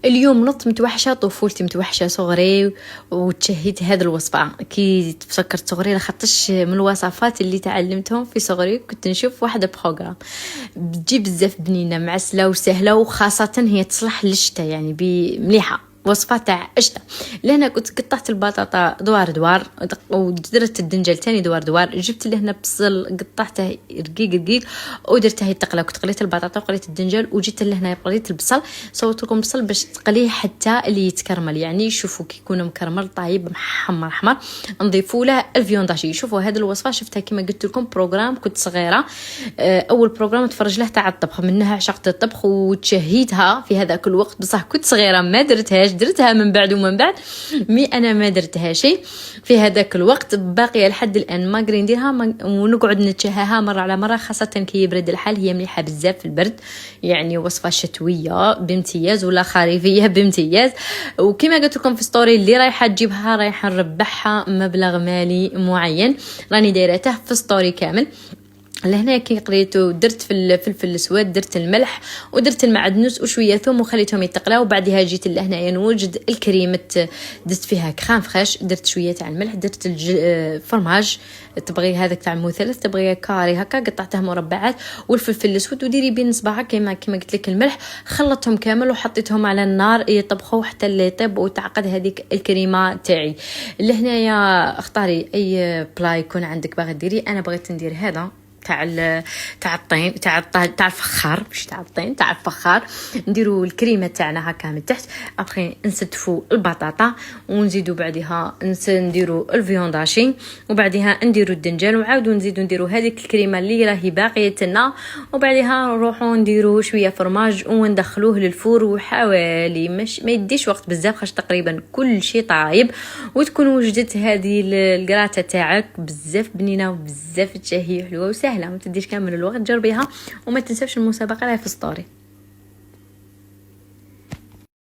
اليوم نط متوحشه، طفولتي متوحشه، صغري، وتشهيت هذه الوصفه كي تفكرت صغري لخاطرش من الوصفات اللي تعلمتهم في صغري. كنت نشوف واحده بروغرام بتجي بزاف بنينه معسله وسهله، وخاصه هي تصلح للشتاء يعني مليحه، وصفه تاع الشتاء. لهنا كنت قطعت البطاطا دوار ودرت الدنجل تاني دوار. جبت لهنا بصل قطعته رقيق ودرته يتقلى. كنت قليت البطاطا وقليت الدنجل وجيت لهنا قليت البصل. صوت لكم البصل باش تقليه حتى اللي يتكرمل، يعني شوفوا كي يكون مكرمل طايب محمر احمر نضيفوا له الفيونداشي. شوفوا هذه الوصفه شفتها كما قلت لكم بروغرام كنت صغيره، اول بروغرام تفرج له تاع الطبخ، منها عشقت الطبخ وتشهيتها في هذاك الوقت. بصح كنت صغيره ما درتها من بعد مي انا ما درتها شيء في هذاك الوقت، باقيه لحد الان ما قري نديرها ونقعد نتشهاها مره على مره، خاصه كي يبرد الحال. هي مليحه بزاف في البرد، يعني وصفه شتويه بامتياز ولا خريفيه بامتياز. وكما قلت لكم في ستوري اللي رايحه تجيبها رايحه نربحها مبلغ مالي معين، راني دايرته في ستوري كامل. لهنا كي قريتو درت في الفلفل الاسود، درت الملح ودرت المعدنوس وشويه ثوم وخليتهم يتقلاو. وبعدها جيت لهنايا نوجد الكريمه، درت فيها كريم فريش، درت شويه تاع الملح، درت الفرماج تبغي هذاك تاع مثلث، تبغي كاري هكا قطعته مربعات، والفلفل الاسود وديري بين صباعك كما قلت لك الملح. خلطتهم كامل وحطيتهم على النار يطبخوا حتى اللي يطيب وتعقد هذيك الكريمه تاعي. لهنايا اختاري اي بلا يكون عندك باغي ديري. انا بغيت ندير هذا تاع الطين تاع الفخار، مش تاع الطين تاع الفخار. نديروا الكريمه تاعنا هكا من تحت، ابخي نستفوا البطاطا ونزيدوا بعدها نديروا الفيونداشي، وبعدها نديروا الدنجال، وعاودوا نزيدوا نديروا هذيك الكريمه اللي راهي باقيه لنا، وبعدها نروحوا نديروا شويه فرماج وندخلوه للفور. وحوالي ما يديش وقت بزاف خاطر تقريبا كل شيء طايب، وتكون وجدت هذه الكراته تاعك بزاف بنينه وبزاف تشهي حلوه وسهله، ما تديش كامل الوقت. جربيها وما تنساوش المسابقه راهي في ستوري.